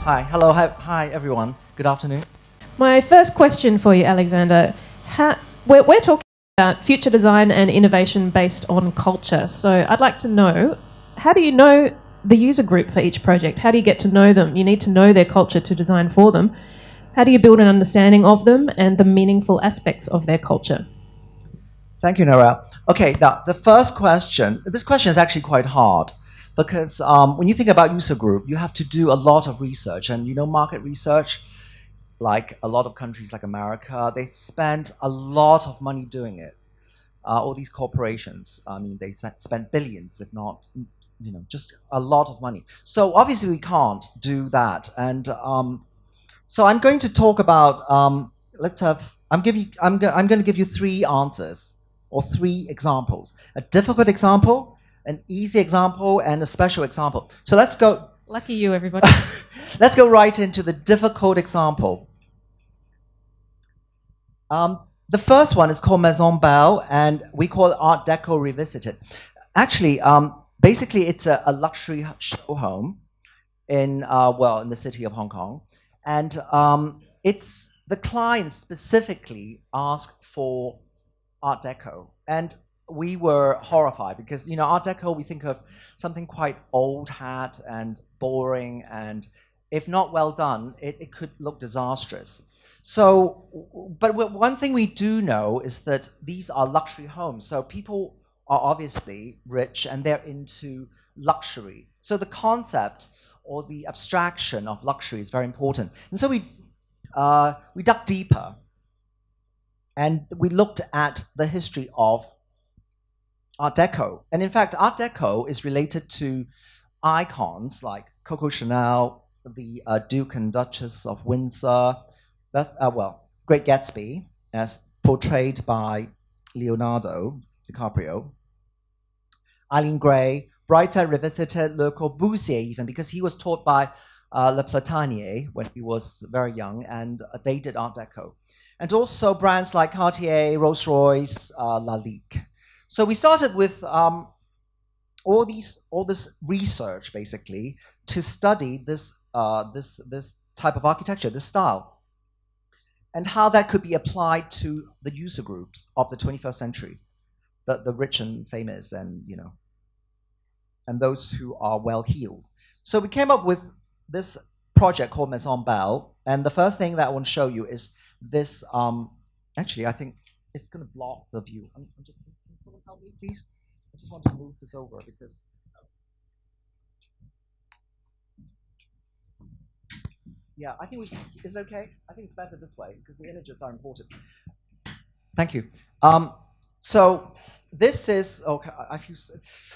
Hi, hello, hi everyone. Good afternoon. My first question for you, Alexander. We're talking about future design and innovation based on culture. So I'd like to know, how do you know the user group for each project? How do you get to know them? You need to know their culture to design for them. How do you build an understanding of them and the meaningful aspects of their culture? Thank you, Narelle. Okay, now the first question, this question is actually quite hard because when you think about user group, you have to do a lot of research. And market research, like a lot of countries like America, they spend a lot of money doing it. All these corporations, I mean, they spend billions, if not, just a lot of money. So obviously we can't do that. And so I'm going to talk about, I'm going to give you three answers or three examples. A difficult example, an easy example, and a special example. So let's go. Lucky you, everybody. Let's go right into the difficult example. The first one is called Maison Belle, and we call it Art Deco Revisited. Actually, basically, it's a luxury show home in the city of Hong Kong, and it's the client specifically asked for Art Deco, and we were horrified because Art Deco, we think of something quite old hat and boring, and if not well done, it could look disastrous. So, but one thing we do know is that these are luxury homes. So people are obviously rich and they're into luxury. So the concept or the abstraction of luxury is very important. And so we dug deeper and we looked at the history of Art Deco. And in fact, Art Deco is related to icons like Coco Chanel, the Duke and Duchess of Windsor. That's Great Gatsby, as portrayed by Leonardo DiCaprio. Eileen Gray, Brightside Revisited, Le Corbusier even, because he was taught by Le Platanier when he was very young, and they did Art Deco. And also brands like Cartier, Rolls-Royce, Lalique. So we started with all this research, basically, to study this type of architecture, this style, and how that could be applied to the user groups of the 21st century, the rich and famous, and and those who are well-heeled. So we came up with this project called Maison Belle, and the first thing that I want to show you is this. Actually, I think it's going to block the view. Can someone help me, please? I just want to move this over because. Yeah, I think is it okay? I think it's better this way because the images are important. Thank you. So this is okay. I feel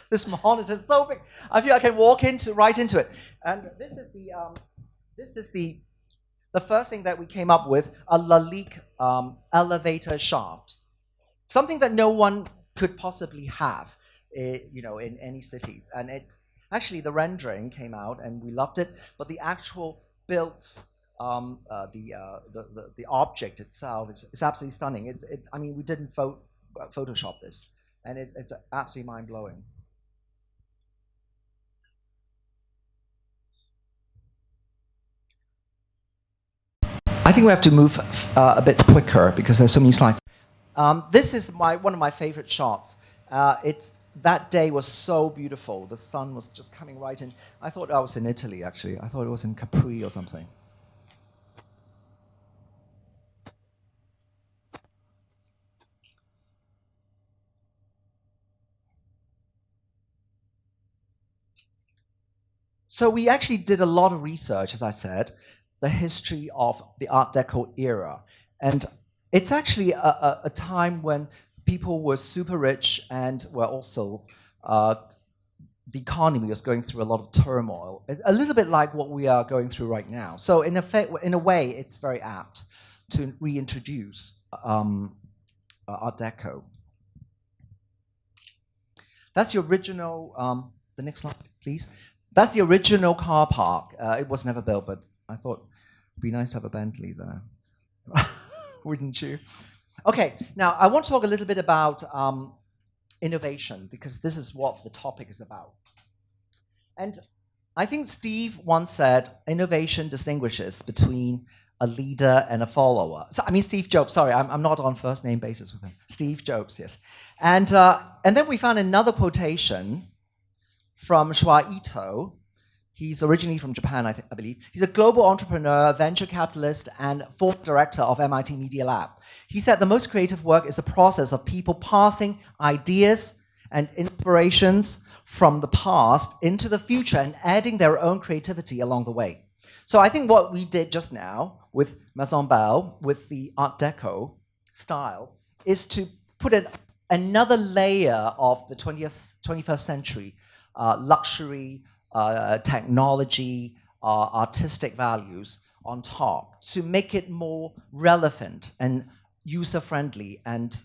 this monitor is so big. I feel I can walk right into it. And this is the first thing that we came up with: a Lalique elevator shaft, something that no one could possibly have, in any cities. And it's actually the rendering came out and we loved it, but the actual built the object itself is absolutely stunning. I mean, we didn't Photoshop this, and it's absolutely mind blowing. I think we have to move a bit quicker because there's so many slides. This is one of my favorite shots. That day was so beautiful. The sun was just coming right in. I thought I was in Italy, actually. I thought it was in Capri or something. So we actually did a lot of research, as I said, the history of the Art Deco era. And it's actually a time when people were super rich and were also the economy was going through a lot of turmoil, a little bit like what we are going through right now. So in a way, it's very apt to reintroduce Art Deco. That's the original, the next slide, please. That's the original car park. It was never built, but I thought it'd be nice to have a Bentley there. Wouldn't you? Okay, now I want to talk a little bit about innovation, because this is what the topic is about. And I think Steve once said, innovation distinguishes between a leader and a follower. So, I mean, Steve Jobs, sorry, I'm not on first name basis with him. Steve Jobs, yes. And then we found another quotation from Shua Ito. He's originally from Japan, I believe. He's a global entrepreneur, venture capitalist, and former director of MIT Media Lab. He said the most creative work is the process of people passing ideas and inspirations from the past into the future and adding their own creativity along the way. So I think what we did just now with Maison Belle, with the Art Deco style, is to put another layer of the 21st century luxury, technology, artistic values on top to make it more relevant and user-friendly and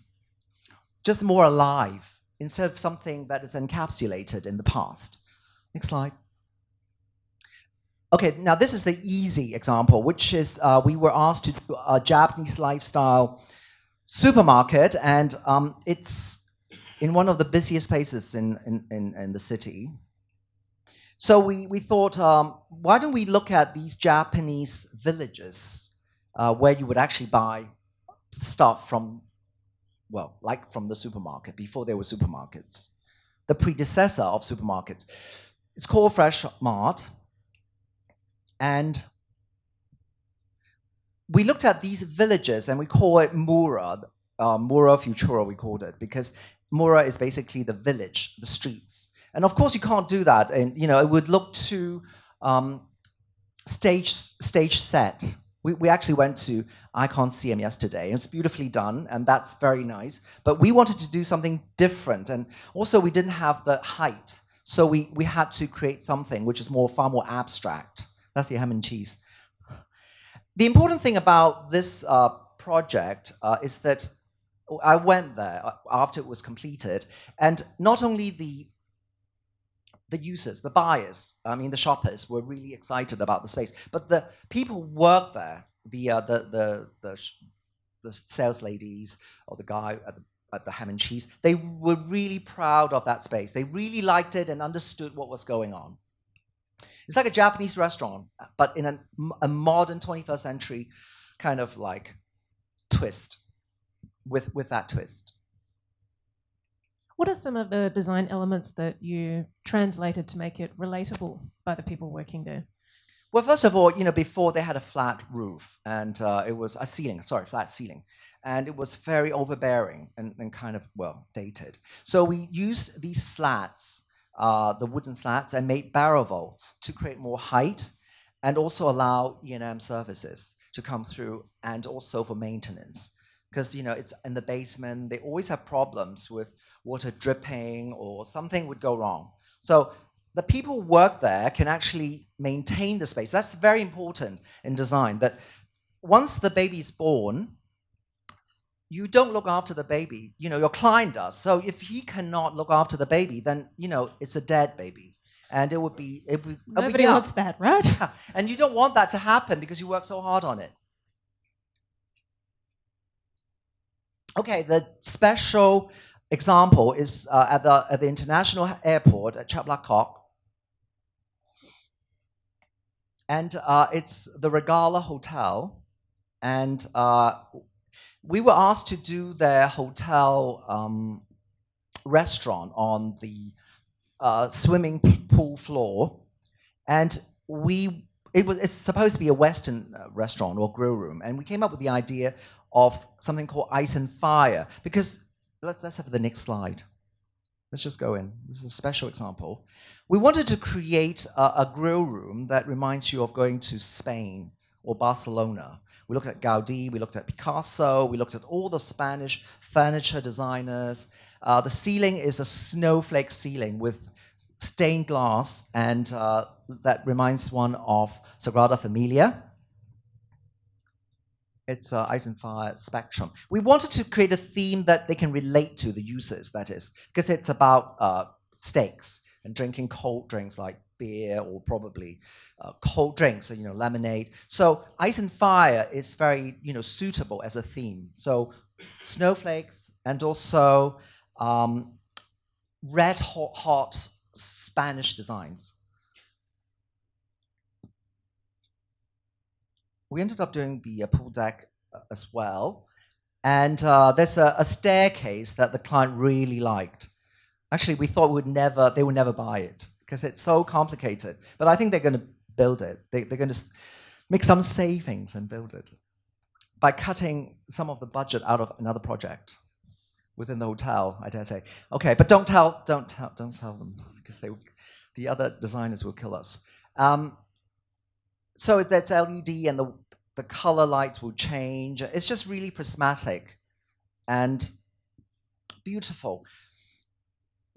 just more alive instead of something that is encapsulated in the past. Next slide. Okay, now this is the easy example, which is we were asked to do a Japanese lifestyle supermarket, and it's in one of the busiest places in the city. So we thought, why don't we look at these Japanese villages where you would actually buy stuff from, well, like from the supermarket, before there were supermarkets. The predecessor of supermarkets. It's called Fresh Mart. And we looked at these villages and we call it Mora. Mora futuro, we called it, because Mora is basically the village, the streets. And of course, you can't do that, and it would look too stage set. We actually went to Icon CM yesterday. It's beautifully done, and that's very nice. But we wanted to do something different, and also we didn't have the height, so we had to create something which is far more abstract. That's the ham and cheese. The important thing about this project is that I went there after it was completed, and not only the users, the buyers, I mean the shoppers were really excited about the space, but the people who work there, the sales ladies or the guy at the ham and cheese, they were really proud of that space. They really liked it and understood what was going on. It's like a Japanese restaurant, but in a modern 21st century kind of like twist, with that twist. What are some of the design elements that you translated to make it relatable by the people working there? Well, first of all, before they had a flat roof, and it was a flat ceiling. And it was very overbearing and kind of, dated. So we used these slats, the wooden slats, and made barrel vaults to create more height and also allow E&M services to come through, and also for maintenance. Because it's in the basement, they always have problems with water dripping or something would go wrong. So the people who work there can actually maintain the space. That's very important in design, that once the baby is born, you don't look after the baby. Your client does. So if he cannot look after the baby, then it's a dead baby, and it would be Nobody wants that, right? Yeah. And you don't want that to happen because you work so hard on it. Okay, the special example is at the international airport at Chaplakok. And it's the Regala Hotel. And we were asked to do their hotel restaurant on the swimming pool floor. And it's supposed to be a Western restaurant or grill room. And we came up with the idea of something called Ice and Fire, because let's have the next slide. Let's just go in. This is a special example. We wanted to create a grill room that reminds you of going to Spain or Barcelona. We looked at Gaudi, we looked at Picasso, we looked at all the Spanish furniture designers. The ceiling is a snowflake ceiling with stained glass, and that reminds one of Sagrada Familia. It's Ice and Fire Spectrum. We wanted to create a theme that they can relate to, the users, that is, because it's about steaks and drinking cold drinks like beer or probably cold drinks, lemonade. So Ice and Fire is very, suitable as a theme. So snowflakes and also red hot Spanish designs. we ended up doing the pool deck as well. And there's a staircase that the client really liked. Actually, we thought they would never buy it because it's so complicated. But I think they're going to build it. They're going to make some savings and build it by cutting some of the budget out of another project within the hotel, I dare say. Okay, but don't tell them because the other designers will kill us. So that's LED, and the color lights will change. It's just really prismatic and beautiful.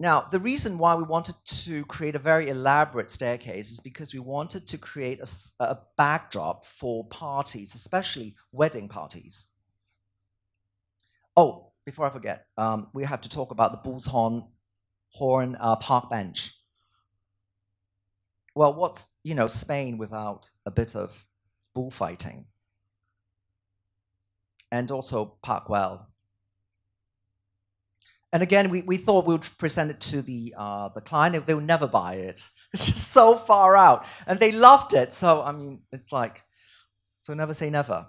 Now, the reason why we wanted to create a very elaborate staircase is because we wanted to create a backdrop for parties, especially wedding parties. Oh, before I forget, we have to talk about the Bull's Horn park bench. Well, what's Spain without a bit of bullfighting? And also Parkwell. And again, we thought we would present it to the client. They would never buy it. It's just so far out. And they loved it. So, I mean, it's like, so never say never.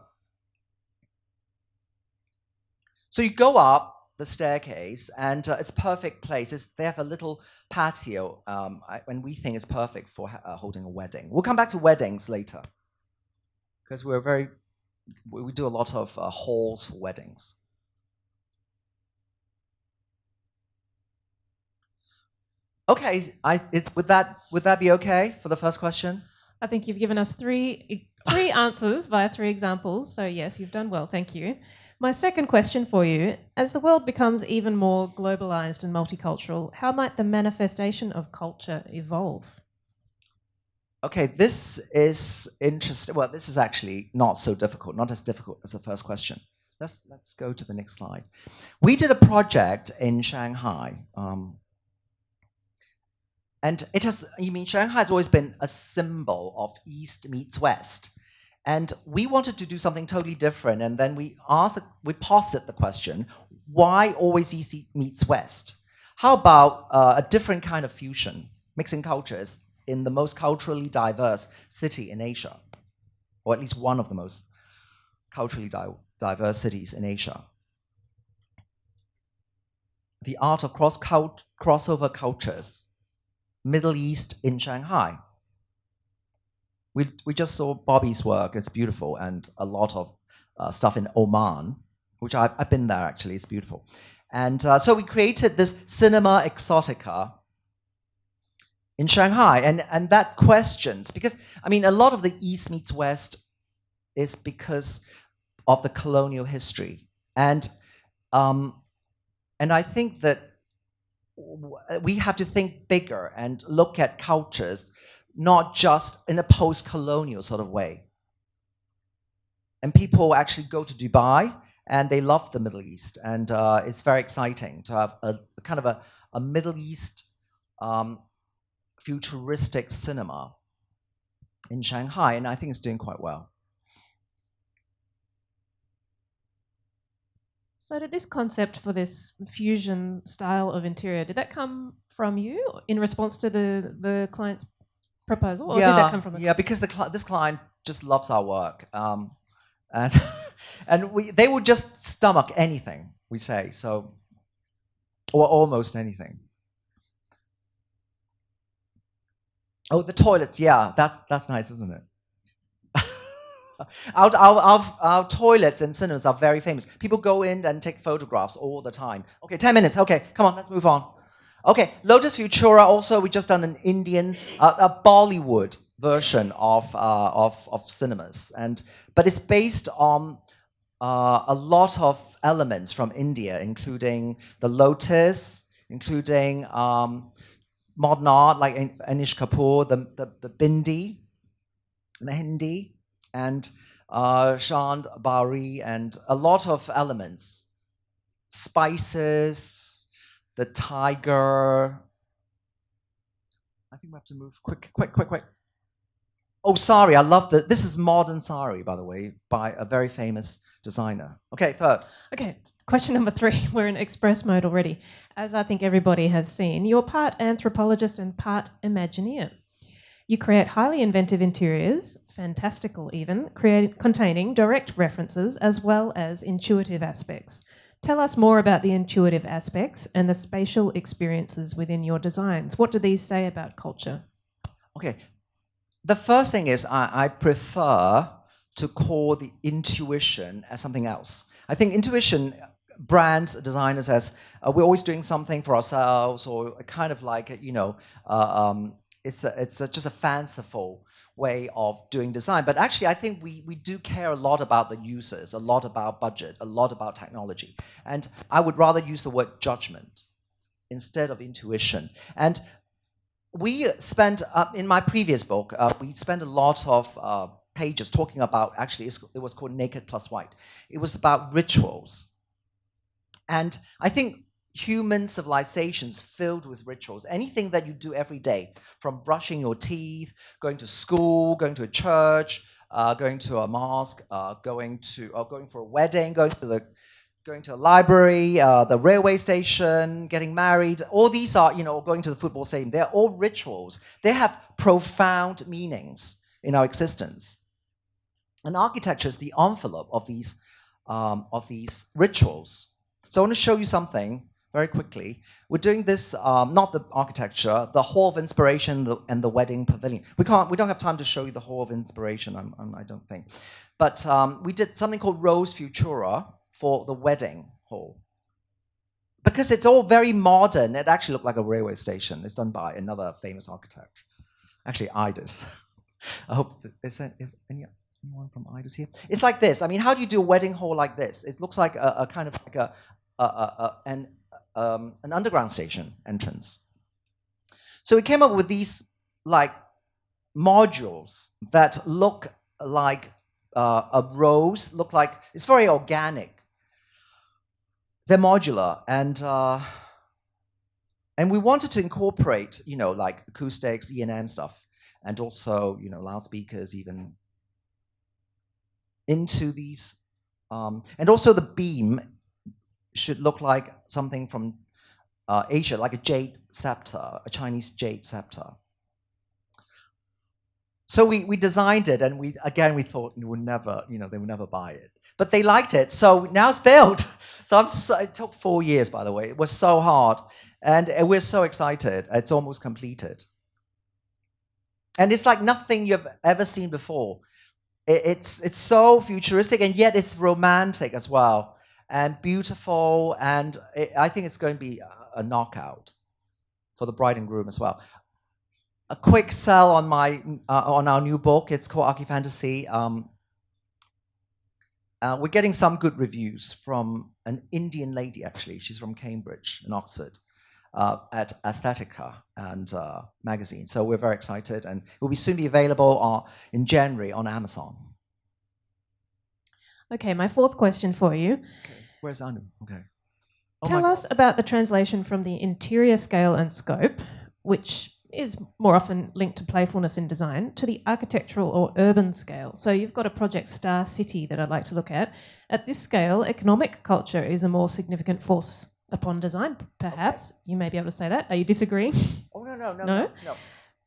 So you go up the staircase, and it's a perfect place. They have a little patio, and we think it's perfect for holding a wedding. We'll come back to weddings later, because we do a lot of halls for weddings. Okay, would that be okay for the first question? I think you've given us three answers via 3 examples. So yes, you've done well. Thank you. My second question for you: as the world becomes even more globalized and multicultural, how might the manifestation of culture evolve? Okay, this is interesting. Well, this is actually not so difficult, not as difficult as the first question. Let's go to the next slide. We did a project in Shanghai. And Shanghai has always been a symbol of East meets West. And we wanted to do something totally different. And then we posit the question, why always East meets West? How about a different kind of fusion, mixing cultures in the most culturally diverse city in Asia, or at least one of the most culturally diverse cities in Asia? The art of crossover cultures. Middle East in Shanghai. We just saw Bobby's work. It's beautiful, and a lot of stuff in Oman, which I've been there actually. It's beautiful, and so we created this cinema Exotica in Shanghai, and that questions, because a lot of the East meets West is because of the colonial history, and I think that we have to think bigger and look at cultures, not just in a post-colonial sort of way. And people actually go to Dubai, and they love the Middle East, and it's very exciting to have a kind of a Middle East futuristic cinema in Shanghai, and I think it's doing quite well. So did this concept for this fusion style of interior, did that come from you in response to the client's proposal? Or did that come from the client? Because this client just loves our work. And they would just stomach anything we say, so, or almost anything. Oh, the toilets, that's nice, isn't it? Our toilets and cinemas are very famous. People go in and take photographs all the time. Okay, 10 minutes. Okay, come on, let's move on. Okay, Lotus Futura. Also, we just done an Indian, a Bollywood version of cinemas, but it's based on a lot of elements from India, including the Lotus, including modern art like Anish Kapoor, the Bindi, Mehendi, and Chand Bari, and a lot of elements, spices, the tiger. I think we have to move quick. Oh, sari, I love this is modern sari, by the way, by a very famous designer. Okay, third. Okay, question number 3. We're in express mode already. As I think everybody has seen, you're part anthropologist and part Imagineer. You create highly inventive interiors, fantastical even, containing direct references as well as intuitive aspects. Tell us more about the intuitive aspects and the spatial experiences within your designs. What do these say about culture? Okay. The first thing is I prefer to call the intuition as something else. I think intuition brands designers as we're always doing something for ourselves, or kind of like it's just a fanciful way of doing design. But actually, I think we do care a lot about the users, a lot about budget, a lot about technology. And I would rather use the word judgment instead of intuition. And we spent, in my previous book, we spent a lot of pages talking about, actually, it was called Naked Plus White. It was about rituals. And I think human civilizations filled with rituals, anything that you do every day, from brushing your teeth, going to school, going to a church, going to a mosque, going for a wedding, going to a library, the railway station, getting married. All these are, going to the football stadium. They're all rituals. They have profound meanings in our existence. And architecture is the envelope of these rituals. So I want to show you something very quickly. We're doing this, not the architecture, the Hall of Inspiration and the Wedding Pavilion. We don't have time to show you the Hall of Inspiration, I don't think. But we did something called Rose Futura for the wedding hall. Because it's all very modern, it actually looked like a railway station. It's done by another famous architect. Actually, IDIS. I hope, is anyone from IDIS here? It's like this. I mean, how do you do a wedding hall like this? It looks like a kind of like an underground station entrance. So we came up with these like modules that look like a rose, look like, it's very organic. They're modular, and we wanted to incorporate, like acoustics, E&M stuff, and also, loudspeakers even into these. And also the beam should look like something from Asia, like a jade scepter, a Chinese jade scepter. So we designed it, and we thought they would never buy it. But they liked it, so now it's built. So it took 4 years, by the way. It was so hard, and we're so excited. It's almost completed. And it's like nothing you've ever seen before. It's so futuristic, and yet it's romantic as well, and beautiful, and I think it's going to be a knockout for the bride and groom as well. A quick sell on our new book. It's called Archifantasy. We're getting some good reviews from an Indian lady, actually. She's from Cambridge in Oxford, at Exotica and magazine. So we're very excited, and it will soon be available in January on Amazon. Okay, my fourth question for you. Okay. Where's Anu? Okay. Tell us about the translation from the interior scale and scope, which is more often linked to playfulness in design, to the architectural or urban scale. So you've got a project Star City that I'd like to look at. At this scale, economic culture is a more significant force upon design, perhaps. Okay. You may be able to say that. Are you disagreeing? Oh, no.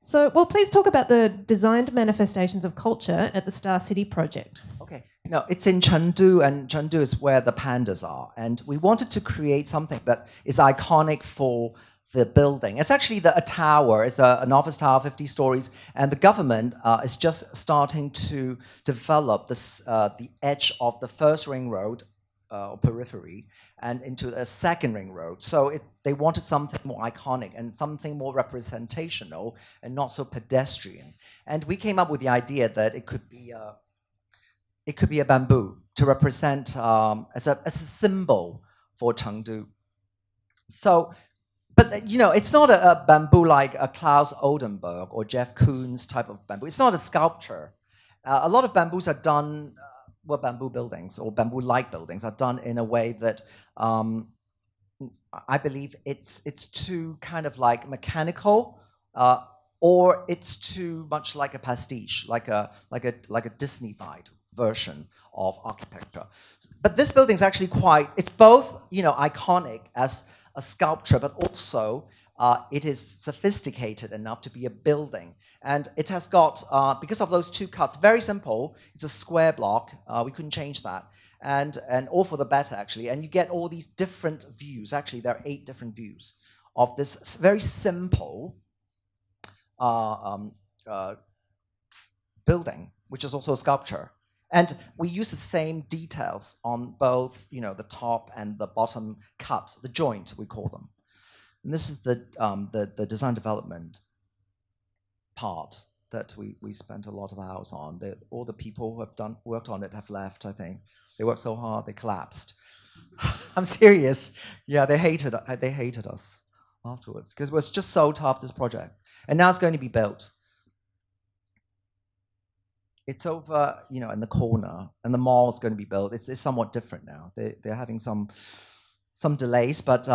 So, well, please talk about the designed manifestations of culture at the Star City project. Okay. No, it's in Chengdu, and Chengdu is where the pandas are. And we wanted to create something that is iconic for the building. It's actually a tower. It's an office tower, 50 stories, and the government is just starting to develop the edge of the first ring road, or periphery, and into a second ring road. So they wanted something more iconic and something more representational and not so pedestrian. And we came up with the idea that it could be a bamboo to represent as a symbol for Chengdu. So. But, it's not a bamboo like a Klaus Oldenburg or Jeff Koons type of bamboo. It's not a sculpture. A lot of bamboos are done, bamboo buildings or bamboo-like buildings are done in a way that I believe it's too kind of like mechanical, or it's too much like a pastiche, like a Disney-fied version of architecture. But this building is actually it's both, iconic as a sculpture, but also it is sophisticated enough to be a building. And it has got, because of those two cuts, very simple, it's a square block, we couldn't change that. And all for the better, actually. And you get all these different views. Actually, there are 8 different views of this very simple building, which is also a sculpture. And we use the same details on both, the top and the bottom cut, the joint, we call them. And this is the design development part that we spent a lot of hours on. All the people who have worked on it have left, I think. They worked so hard, they collapsed. I'm serious. Yeah, they hated us afterwards because it was just so tough, this project. And now it's going to be built. It's over, in the corner, and the mall is going to be built. It's somewhat different now. They're having some delays, but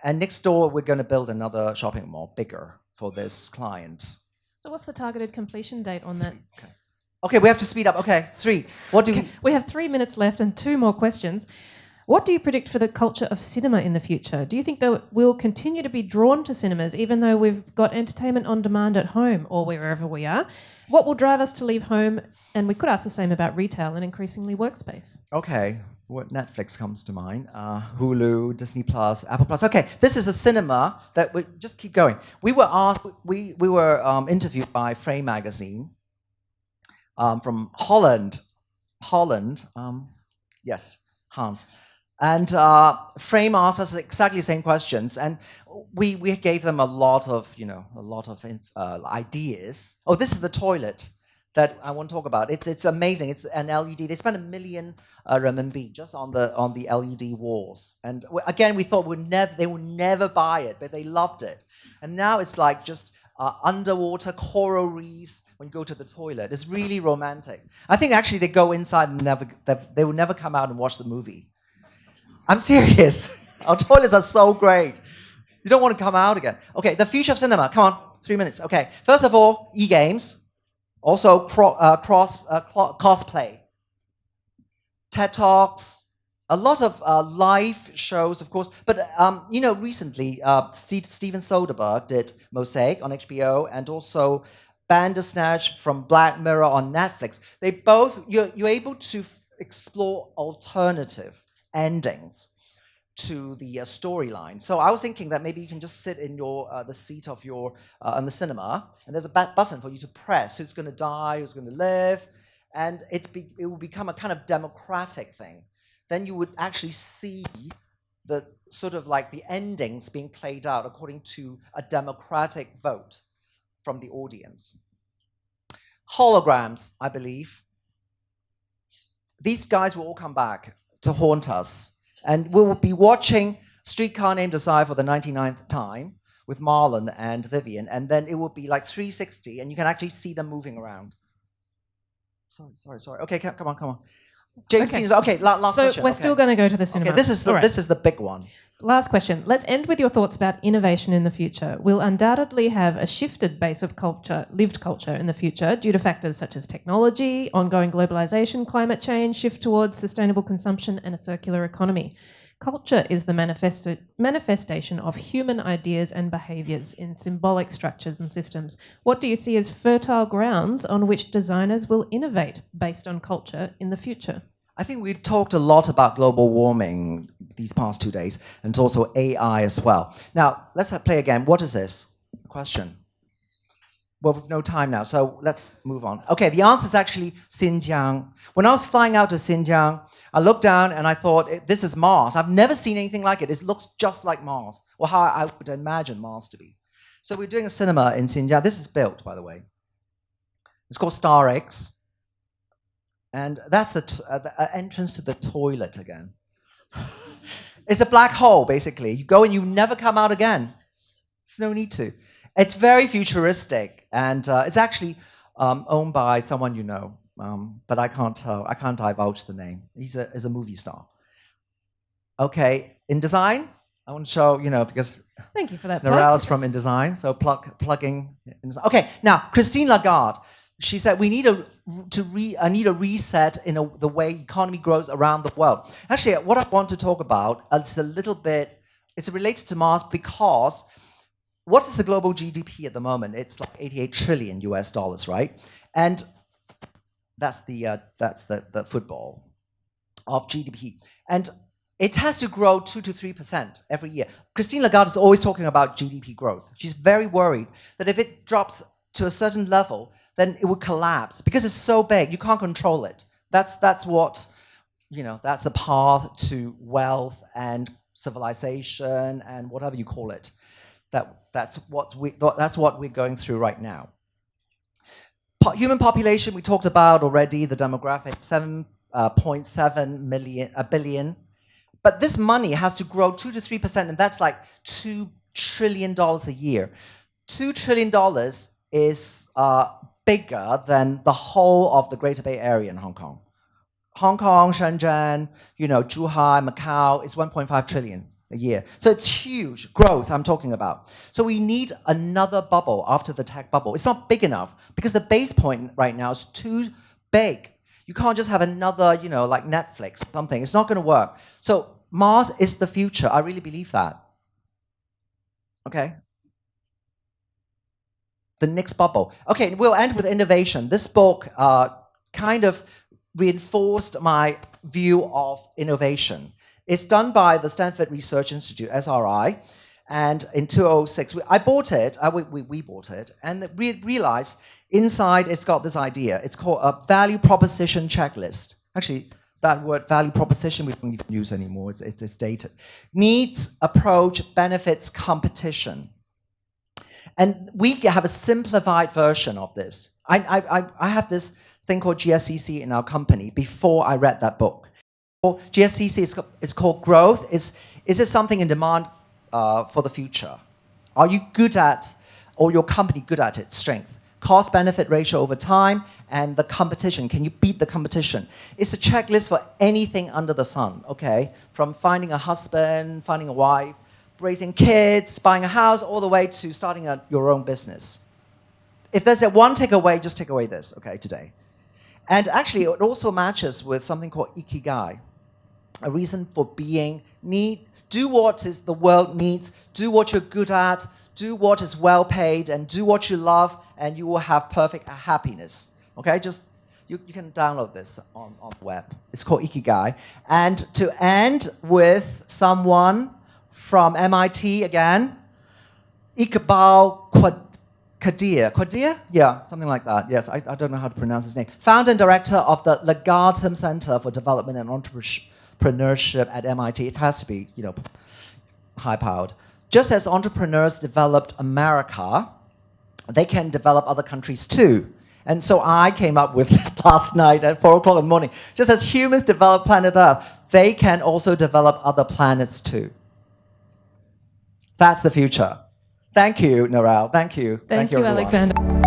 and next door we're going to build another shopping mall, bigger, for this client. So what's the targeted completion date on that? Okay, we have to speed up. Okay, 3. What do we have 3 minutes left and 2 more questions. What do you predict for the culture of cinema in the future? Do you think that we'll continue to be drawn to cinemas even though we've got entertainment on demand at home or wherever we are? What will drive us to leave home? And we could ask the same about retail and increasingly workspace. Okay, what Netflix comes to mind? Hulu, Disney Plus, Apple Plus. Okay, this is a cinema that we just keep going. We were asked. We were interviewed by Frame magazine from Holland. Yes, Hans. And Frame asked us exactly the same questions, and we gave them a lot of ideas. Oh, this is the toilet that I want to talk about. It's amazing. It's an LED. They spent 1 million renminbi just on the LED walls. And again, we thought they would never buy it, but they loved it. And now it's like just underwater coral reefs when you go to the toilet. It's really romantic. I think actually they go inside and they will never come out and watch the movie. I'm serious. Our toilets are so great. You don't want to come out again. Okay, the future of cinema. Come on, 3 minutes. Okay, first of all, e-games. Also, cosplay. TED Talks. A lot of live shows, of course. But, recently, Steven Soderbergh did Mosaic on HBO and also Bandersnatch from Black Mirror on Netflix. They both, you're able to explore alternative endings to the storyline. So I was thinking that maybe you can just sit in the seat of your in the cinema, and there's a button for you to press. Who's going to die? Who's going to live? And it will become a kind of democratic thing. Then you would actually see the sort of like the endings being played out according to a democratic vote from the audience. Holograms, I believe. These guys will all come back to haunt us. And we will be watching Streetcar Named Desire for the 99th time with Marlon and Vivian, and then it will be like 360, and you can actually see them moving around. Sorry. Okay, come on. James Dean, okay, last question. So we're still going to go to the cinema. Okay, this is the big one. Last question. Let's end with your thoughts about innovation in the future. We'll undoubtedly have a shifted base of culture, lived culture in the future due to factors such as technology, ongoing globalization, climate change, shift towards sustainable consumption and a circular economy. Culture is the manifestation of human ideas and behaviours in symbolic structures and systems. What do you see as fertile grounds on which designers will innovate based on culture in the future? I think we've talked a lot about global warming these past 2 days, and also AI as well. Now, let's play again. What is this? Question. Well, we've no time now, so let's move on. Okay, the answer is actually Xinjiang. When I was flying out to Xinjiang, I looked down and I thought, this is Mars. I've never seen anything like it. It looks just like Mars, or how I would imagine Mars to be. So we're doing a cinema in Xinjiang. This is built, by the way. It's called Star X. And that's the entrance to the toilet again. It's a black hole, basically. You go and you never come out again. There's no need to. It's very futuristic, and it's actually owned by someone you know, but I can't divulge the name. He's a movie star. Okay, InDesign. I want to show, because thank you for that. Narelle's from InDesign, so plugging. Okay, now Christine Lagarde. She said we need a reset in the way economy grows around the world. Actually, what I want to talk about is a little bit. It's related to Mars because what is the global GDP at the moment? It's like 88 trillion US dollars, right? And that's the football of GDP. And it has to grow 2 to 3% every year. Christine Lagarde is always talking about GDP growth. She's very worried that if it drops to a certain level, then it would collapse because it's so big, you can't control it. That's what, that's the path to wealth and civilization and whatever you call it. That's what we're going through right now. Human population, we talked about already, the demographic, 7.7 billion. But this money has to grow 2 to 3%, and that's like $2 trillion a year. $2 trillion is bigger than the whole of the Greater Bay Area in Hong Kong. Hong Kong, Shenzhen, Zhuhai, Macau is 1.5 trillion a year. So it's huge growth I'm talking about. So we need another bubble after the tech bubble. It's not big enough because the base point right now is too big. You can't just have another, like Netflix or something. It's not going to work. So Mars is the future. I really believe that. Okay. The next bubble. Okay, we'll end with innovation. This book kind of reinforced my view of innovation. It's done by the Stanford Research Institute, SRI, and in 2006, I bought it, we bought it, and we realized inside it's got this idea. It's called a value proposition checklist. Actually, that word value proposition we don't even use anymore, it's dated. Needs, approach, benefits, competition. And we have a simplified version of this. I have this thing called GSCC in our company before I read that book. GSCC is called growth. Is it something in demand for the future? Are you good at, or your company good at it? Strength, cost-benefit ratio over time, and the competition. Can you beat the competition? It's a checklist for anything under the sun, okay? From finding a husband, finding a wife, raising kids, buying a house, all the way to starting your own business. If there's one takeaway, just take away this, okay, today. And actually, it also matches with something called ikigai, a reason for being. Do what is the world needs, do what you're good at, do what is well paid, and do what you love, and you will have perfect happiness. Okay, you can download this on the web. It's called ikigai. And to end with someone from MIT again, Iqbal Qadir? Yeah, something like that. Yes, I don't know how to pronounce his name. Founder and director of the Lagarde Center for Development and Entrepreneurship at MIT. It has to be, high-powered. Just as entrepreneurs developed America, they can develop other countries too. And so I came up with this last night at 4 o'clock in the morning. Just as humans develop planet Earth, they can also develop other planets too. That's the future. Thank you, Narelle. Thank you. Thank you, everyone. Alexander.